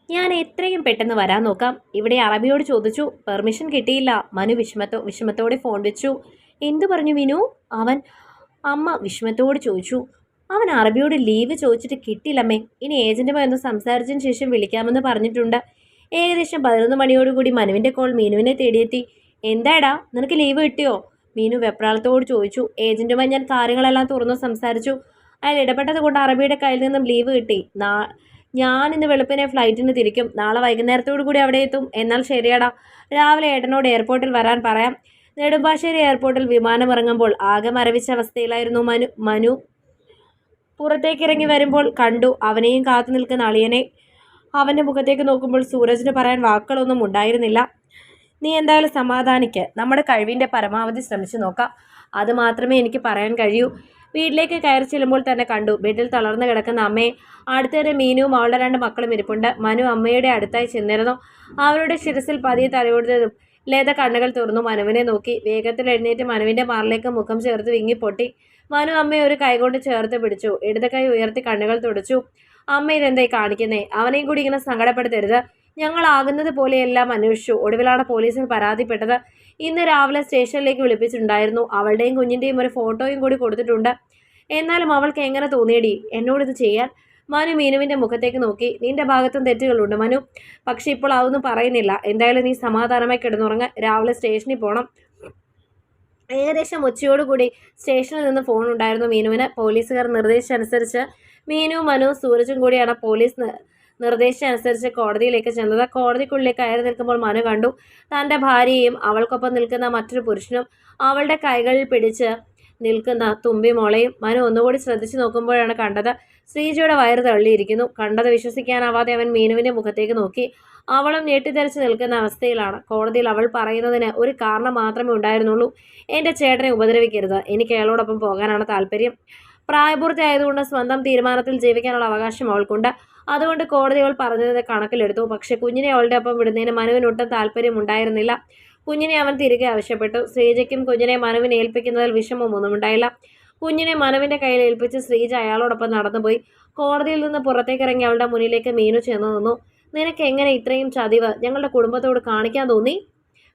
ഞാൻ എത്രയും പെട്ടെന്ന് വരാൻ നോക്കാം. ഇവിടെ അറബിയോട് ചോദിച്ചു, പെർമിഷൻ കിട്ടിയില്ല. മനു വിഷമത്തോടെ ഫോൺ വെച്ചു. എന്തു പറഞ്ഞു വിനു? അവൻ അമ്മ വിഷമത്തോട് ചോദിച്ചു. അവൻ അറബിയോട് ലീവ് ചോദിച്ചിട്ട് കിട്ടില്ലമ്മേ. ഇനി ഏജന്റുമായി ഒന്ന് സംസാരിച്ചതിന് ശേഷം വിളിക്കാമെന്ന് പറഞ്ഞിട്ടുണ്ട്. ഏകദേശം 11 മണിയോടുകൂടി മനുവിന്റെ കോൾ മീനുവിനെ തേടിയെത്തി. എന്താടാ, നിനക്ക് ലീവ് കിട്ടിയോ? മീനു വെപ്രാളത്തോട് ചോദിച്ചു. ഏജന്റുമായി ഞാൻ കാര്യങ്ങളെല്ലാം തുറന്നു സംസാരിച്ചു. അയാൾ ഇടപെട്ടത് കൊണ്ട് അറബിയുടെ കയ്യിൽ നിന്നും ലീവ് കിട്ടി. ഞാൻ ഇന്ന് വെളുപ്പിനെ ഫ്ലൈറ്റിന് തിരിക്കും. നാളെ വൈകുന്നേരത്തോടു കൂടി അവിടെ എത്തും. എന്നാൽ ശരിയാടാ, രാവിലെ ഏട്ടനോട് എയർപോർട്ടിൽ വരാൻ പറയാം. നെടുമ്പാശ്ശേരി എയർപോർട്ടിൽ വിമാനം ഇറങ്ങുമ്പോൾ ആകെ മരവിച്ച അവസ്ഥയിലായിരുന്നു മനു. പുറത്തേക്കിറങ്ങി വരുമ്പോൾ കണ്ടു അവനെയും കാത്തു നിൽക്കുന്ന അളിയനെ. അവൻ്റെ മുഖത്തേക്ക് നോക്കുമ്പോൾ സൂരജിന് പറയാൻ വാക്കുകളൊന്നും ഉണ്ടായിരുന്നില്ല. നീ എന്തായാലും സമാധാനിക്ക്. നമ്മുടെ കഴിവിൻ്റെ പരമാവധി ശ്രമിച്ചു നോക്കാം. അത് മാത്രമേ എനിക്ക് പറയാൻ കഴിയൂ. വീട്ടിലേക്ക് കയറി ചെല്ലുമ്പോൾ തന്നെ കണ്ടു ബെഡിൽ തളർന്നു കിടക്കുന്ന അമ്മയെ. അടുത്തവരെ മീനുവും അവളുടെ 2 മക്കളും ഇരിപ്പുണ്ട്. മനു അമ്മയുടെ അടുത്തായി ചെന്നിരുന്നു. അവരുടെ ശിരസിൽ പതിയെ തലയോടുന്നതും ലത കണ്ണുകൾ തുറന്നു മനുവിനെ നോക്കി. വേഗത്തിൽ എഴുന്നേറ്റ് മനുവിൻ്റെ മാറിലേക്ക് മുഖം ചേർത്ത് വിങ്ങിപ്പൊട്ടി. മനു അമ്മയെ ഒരു കൈകൊണ്ട് ചേർത്ത് പിടിച്ചു. ഇടത് കൈ ഉയർത്തി കണ്ണുകൾ തുടച്ചു. അമ്മ ഇതെന്തായി കാണിക്കുന്നേ? അവനെയും കൂടി ഇങ്ങനെ സങ്കടപ്പെടുത്തരുത്. ഞങ്ങളാകുന്നത് പോലെയെല്ലാം അന്വേഷിച്ചു. ഒടുവിലാണ് പോലീസിൽ പരാതിപ്പെട്ടത്. ഇന്ന് രാവിലെ സ്റ്റേഷനിലേക്ക് വിളിപ്പിച്ചിട്ടുണ്ടായിരുന്നു. അവളുടെയും കുഞ്ഞിൻ്റെയും ഒരു ഫോട്ടോയും കൂടി കൊടുത്തിട്ടുണ്ട്. എന്നാലും അവൾക്ക് എങ്ങനെ തോന്നിയടി എന്നോടിത് ചെയ്യാൻ? മനു മീനുവിൻ്റെ മുഖത്തേക്ക് നോക്കി. നിന്റെ ഭാഗത്തും തെറ്റുകളുണ്ട് മനു, പക്ഷെ ഇപ്പോൾ അതൊന്നും പറയുന്നില്ല. എന്തായാലും നീ സമാധാനമായി കിടന്നുറങ്ങ. രാവിലെ സ്റ്റേഷനിൽ പോകണം. ഏകദേശം ഉച്ചയോടുകൂടി സ്റ്റേഷനിൽ നിന്ന് ഫോൺ ഉണ്ടായിരുന്നു മീനുവിന്. പോലീസുകാർ നിർദ്ദേശിച്ചനുസരിച്ച് മീനുവും മനുവും സൂരജും കൂടിയാണ് പോലീസ് നിർദ്ദേശിച്ചനുസരിച്ച് കോടതിയിലേക്ക് ചെന്നത്. കോടതിക്കുള്ളിൽ കയറി നിൽക്കുമ്പോൾ മനു കണ്ടു തൻ്റെ ഭാര്യയെയും അവൾക്കൊപ്പം നിൽക്കുന്ന മറ്റൊരു പുരുഷനും അവളുടെ കൈകളിൽ പിടിച്ച് നിൽക്കുന്ന തുമ്പി മോളെയും. മനു ഒന്നുകൂടി ശ്രദ്ധിച്ചു നോക്കുമ്പോഴാണ് കണ്ടത് ശ്രീജയുടെ വയറ് തള്ളിയിരിക്കുന്നു. കണ്ടത് വിശ്വസിക്കാനാവാതെ അവൻ മീനുവിൻ്റെ മുഖത്തേക്ക് നോക്കി. അവളും ഞെട്ടിത്തെറിച്ച് നിൽക്കുന്ന അവസ്ഥയിലാണ്. കോടതിയിൽ അവൾ പറയുന്നതിന് ഒരു കാരണം മാത്രമേ ഉണ്ടായിരുന്നുള്ളൂ. എൻ്റെ ചേട്ടനെ ഉപദ്രവിക്കരുത്. എനിക്ക് അയാളോടൊപ്പം പോകാനാണ് താല്പര്യം. പ്രായപൂർത്തിയായതുകൊണ്ട് സ്വന്തം തീരുമാനത്തിൽ ജീവിക്കാനുള്ള അവകാശം അവൾക്കുണ്ട്. അതുകൊണ്ട് കോടതി അവൾ പറഞ്ഞത് കണക്കിലെടുത്തു. പക്ഷെ കുഞ്ഞിനെ അവളുടെ ഒപ്പം വിടുന്നതിന് മനുവിനൊട്ടും താല്പര്യം ഉണ്ടായിരുന്നില്ല. കുഞ്ഞിനെ അവൻ തിരികെ ആവശ്യപ്പെട്ടു. ശ്രീജയ്ക്കും കുഞ്ഞിനെ മനുവിനെ ഏൽപ്പിക്കുന്നതിൽ വിഷമമൊന്നും ഉണ്ടായില്ല. കുഞ്ഞിനെ മനുവിൻ്റെ കയ്യിൽ ഏൽപ്പിച്ച് ശ്രീജ അയാളോടൊപ്പം നടന്നുപോയി. കോടതിയിൽ നിന്ന് പുറത്തേക്കിറങ്ങി അവളുടെ മുന്നിലേക്ക് മീനു ചെന്നു നിന്നു. നിനക്ക് എങ്ങനെ ഇത്രയും ചതിവ് ഞങ്ങളുടെ കുടുംബത്തോട് കാണിക്കാൻ തോന്നി?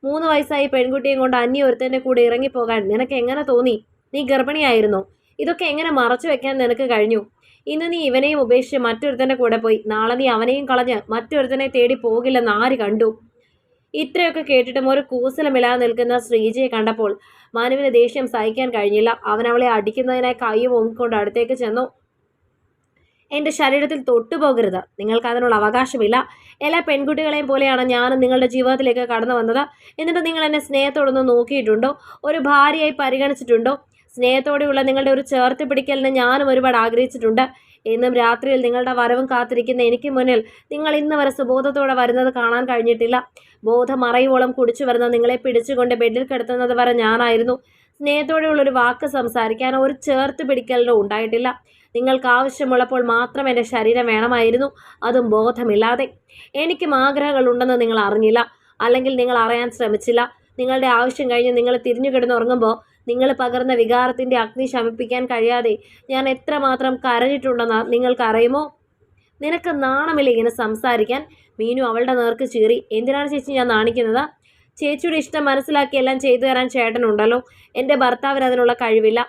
3 വയസ്സായി പെൺകുട്ടിയും കൊണ്ട് അന്യ ഒരുത്തൻ്റെ കൂടെ ഇറങ്ങിപ്പോകാൻ നിനക്ക് എങ്ങനെ തോന്നി? നീ ഗർഭിണിയായിരുന്നു. ഇതൊക്കെ എങ്ങനെ മറച്ചു വെക്കാൻ നിനക്ക് കഴിഞ്ഞു? ഇന്ന് നീ ഇവനെയും ഉപേക്ഷിച്ച് മറ്റൊരുത്തൻ്റെ കൂടെ പോയി. നാളെ നീ അവനെയും കളഞ്ഞ് മറ്റൊരുത്തനെ തേടി പോകില്ലെന്ന് ആര് കണ്ടു? ഇത്രയൊക്കെ കേട്ടിട്ടും ഒരു കൂസലമില്ലാതെ നിൽക്കുന്ന ശ്രീജയെ കണ്ടപ്പോൾ മനുവിന് ദേഷ്യം സഹിക്കാൻ കഴിഞ്ഞില്ല. അവൻ അവളെ അടിക്കുന്നതിനായി കൈ ഓങ്ങിക്കൊണ്ട് അടുത്തേക്ക് ചെന്നു. എൻ്റെ ശരീരത്തിൽ തൊട്ടുപോകരുത്. നിങ്ങൾക്ക് അതിനുള്ള അവകാശമില്ല. എല്ലാ പെൺകുട്ടികളെയും പോലെയാണ് ഞാനും നിങ്ങളുടെ ജീവിതത്തിലേക്ക് കടന്നു വന്നത്. എന്നിട്ട് നിങ്ങൾ എന്നെ സ്നേഹത്തോടൊന്ന് നോക്കിയിട്ടുണ്ടോ? ഒരു ഭാര്യയായി പരിഗണിച്ചിട്ടുണ്ടോ? സ്നേഹത്തോടെയുള്ള നിങ്ങളുടെ ഒരു ചേർത്ത് പിടിക്കലിന് ഞാനും ഒരുപാട് ആഗ്രഹിച്ചിട്ടുണ്ട്. എന്നും രാത്രിയിൽ നിങ്ങളുടെ വരവും കാത്തിരിക്കുന്ന എനിക്ക് മുന്നിൽ നിങ്ങൾ ഇന്ന് വരെ സുബോധത്തോടെ വരുന്നത് കാണാൻ കഴിഞ്ഞിട്ടില്ല. ബോധം മറയുവോളം കുടിച്ചു വരുന്ന നിങ്ങളെ പിടിച്ചുകൊണ്ട് ബെഡിൽ കിടത്തുന്നത് വരെ ഞാനായിരുന്നു. സ്നേഹത്തോടെയുള്ളൊരു വാക്ക് സംസാരിക്കാനോ ഒരു ചേർത്ത് പിടിക്കലിനോ ഉണ്ടായിട്ടില്ല. നിങ്ങൾക്ക് ആവശ്യമുള്ളപ്പോൾ മാത്രം എൻ്റെ ശരീരം വേണമായിരുന്നു, അതും ബോധമില്ലാതെ. എനിക്കും ആഗ്രഹങ്ങളുണ്ടെന്ന് നിങ്ങൾ അറിഞ്ഞില്ല, അല്ലെങ്കിൽ നിങ്ങൾ അറിയാൻ ശ്രമിച്ചില്ല. നിങ്ങളുടെ ആവശ്യം കഴിഞ്ഞ് നിങ്ങൾ തിരിഞ്ഞു കിടന്നുറങ്ങുമ്പോൾ നിങ്ങൾ പകർന്ന വികാരത്തിൻ്റെ അഗ്നി ശമിപ്പിക്കാൻ കഴിയാതെ ഞാൻ എത്രമാത്രം കരഞ്ഞിട്ടുണ്ടെന്ന് നിങ്ങൾക്കറിയുമോ? നിനക്ക് നാണമില്ല ഇങ്ങനെ സംസാരിക്കാൻ? മീനു അവളുടെ നേർക്ക് ചീറി. എന്തിനാണ് ചേച്ചി ഞാൻ നാണിക്കുന്നത്? ചേച്ചിയുടെ ഇഷ്ടം മനസ്സിലാക്കി എല്ലാം ചെയ്തു തരാൻ ചേട്ടനുണ്ടല്ലോ. എൻ്റെ ഭർത്താവിന് അതിനുള്ള കഴിവില്ല.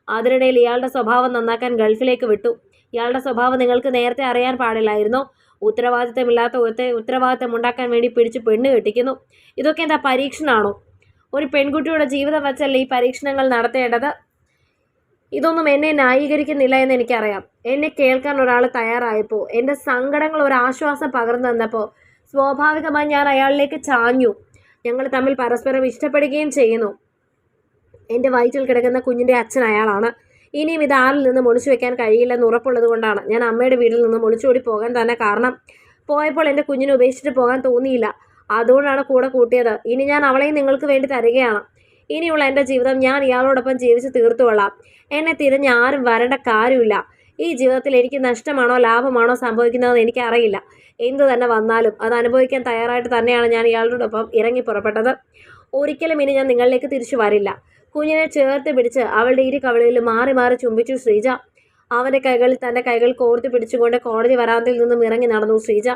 അതിനിടയിൽ ഇയാളുടെ സ്വഭാവം നന്നാക്കാൻ ഗൾഫിലേക്ക് വിട്ടു. ഇയാളുടെ സ്വഭാവം നിങ്ങൾക്ക് നേരത്തെ അറിയാൻ പാടില്ലായിരുന്നോ? ഉത്തരവാദിത്തമില്ലാത്ത ഉത്തരവാദിത്തം ഉണ്ടാക്കാൻ വേണ്ടി പിടിച്ച് പെണ്ണ് കെട്ടിക്കുന്നു. ഇതൊക്കെ എന്താ പരീക്ഷണമാണോ? ഒരു പെൺകുട്ടിയുടെ ജീവിതം വച്ചല്ലേ ഈ പരീക്ഷണങ്ങൾ നടത്തേണ്ടത്? ഇതൊന്നും എന്നെ ന്യായീകരിക്കുന്നില്ല എന്ന് എനിക്കറിയാം. എന്നെ കേൾക്കാൻ ഒരാൾ തയ്യാറായപ്പോൾ, എൻ്റെ സങ്കടങ്ങൾ ഒരാശ്വാസം പകർന്നു തന്നപ്പോൾ സ്വാഭാവികമായി ഞാൻ അയാളിലേക്ക് ചാഞ്ഞു. ഞങ്ങൾ തമ്മിൽ പരസ്പരം ഇഷ്ടപ്പെടുകയും ചെയ്യുന്നു. എൻ്റെ വയറ്റിൽ കിടക്കുന്ന കുഞ്ഞിൻ്റെ അച്ഛൻ അയാളാണ്. ഇനിയും ഇത് ആരിൽ നിന്നും ഒളിച്ചു വെക്കാൻ കഴിയില്ലെന്ന് ഉറപ്പുള്ളത് കൊണ്ടാണ് ഞാൻ അമ്മയുടെ വീട്ടിൽ നിന്നും ഒളിച്ചോടി പോകാൻ തന്നെ കാരണം. പോയപ്പോൾ എൻ്റെ കുഞ്ഞിനെ ഉപേക്ഷിച്ചിട്ട് പോകാൻ തോന്നിയില്ല. അതുകൊണ്ടാണ് കൂടെ കൂട്ടിയത്. ഇനി ഞാൻ അവളെയും നിങ്ങൾക്ക് വേണ്ടി തരികയാണ്. ഇനിയുള്ള എൻ്റെ ജീവിതം ഞാൻ ഇയാളോടൊപ്പം ജീവിച്ച് തീർത്തുകൊള്ളാം. എന്നെ തിരഞ്ഞ് ആരും വരേണ്ട കാര്യമില്ല. ഈ ജീവിതത്തിൽ എനിക്ക് നഷ്ടമാണോ ലാഭമാണോ സംഭവിക്കുന്നതെന്ന് എനിക്കറിയില്ല. എന്തു തന്നെ വന്നാലും അത് അനുഭവിക്കാൻ തയ്യാറായിട്ട് തന്നെയാണ് ഞാൻ ഇയാളോടൊപ്പം ഇറങ്ങി പുറപ്പെട്ടത്. ഒരിക്കലും ഇനി ഞാൻ നിങ്ങളിലേക്ക് തിരിച്ചു വരില്ല. കുഞ്ഞിനെ ചേർത്ത് പിടിച്ച് അവളുടെ ഇരു കവിളിൽ മാറി മാറി ചുംബിച്ചു ശ്രീജ. അവൻ്റെ കൈകളിൽ തൻ്റെ കൈകൾ കോർത്ത് പിടിച്ചുകൊണ്ട് കോടതി വരാന്തയിൽ നിന്നും ഇറങ്ങി നടന്നു ശ്രീജ.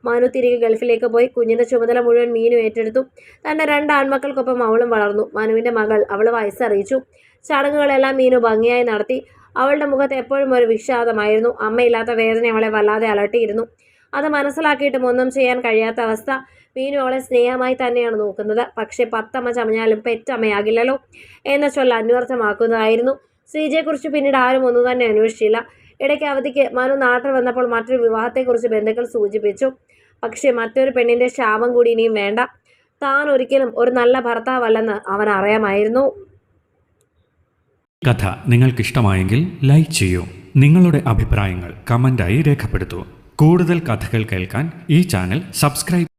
മനു തിരികെ ഗൾഫിലേക്ക് പോയി. കുഞ്ഞിൻ്റെ ചുമതല മുഴുവൻ മീനു ഏറ്റെടുത്തു. തൻ്റെ 2 ആൺമക്കൾക്കൊപ്പം അവളും വളർന്നു. മനുവിൻ്റെ മകൾ അവൾ വയസ്സറിയിച്ചു. ചടങ്ങുകളെല്ലാം മീനു ഭംഗിയായി നടത്തി. അവളുടെ മുഖത്ത് എപ്പോഴും ഒരു വിഷാദമായിരുന്നു. അമ്മയില്ലാത്ത വേദന അവളെ വല്ലാതെ അലട്ടിയിരുന്നു. അത് മനസ്സിലാക്കിയിട്ടും ഒന്നും ചെയ്യാൻ കഴിയാത്ത അവസ്ഥ. മീനു അവളെ സ്നേഹമായി തന്നെയാണ് നോക്കുന്നത്. പക്ഷേ 10 അമ്മ ചമഞ്ഞാലും പെറ്റമ്മയാകില്ലല്ലോ എന്ന ചൊല്ല് അന്വർത്ഥമാക്കുന്നതായിരുന്നു. ശ്രീജയെക്കുറിച്ച് പിന്നീട് ആരും ഒന്നും തന്നെ അന്വേഷിച്ചില്ല. ഇടയ്ക്ക് അവധിക്ക് മനു നാട്ടിൽ വന്നപ്പോൾ മറ്റൊരു വിവാഹത്തെക്കുറിച്ച് ബന്ധുക്കൾ സൂചിപ്പിച്ചു. പക്ഷേ മറ്റൊരു പെണ്ണിൻ്റെ ശാപം കൂടി ഇനിയും വേണ്ട. താൻ ഒരിക്കലും ഒരു നല്ല ഭർത്താവല്ലെന്ന് അവൻ അറിയാമായിരുന്നു. കഥ നിങ്ങൾക്കിഷ്ടമായെങ്കിൽ ലൈക്ക് ചെയ്യൂ. നിങ്ങളുടെ അഭിപ്രായങ്ങൾ കമൻ്റായി രേഖപ്പെടുത്തൂ. കൂടുതൽ കഥകൾ കേൾക്കാൻ ഈ ചാനൽ സബ്സ്ക്രൈബ്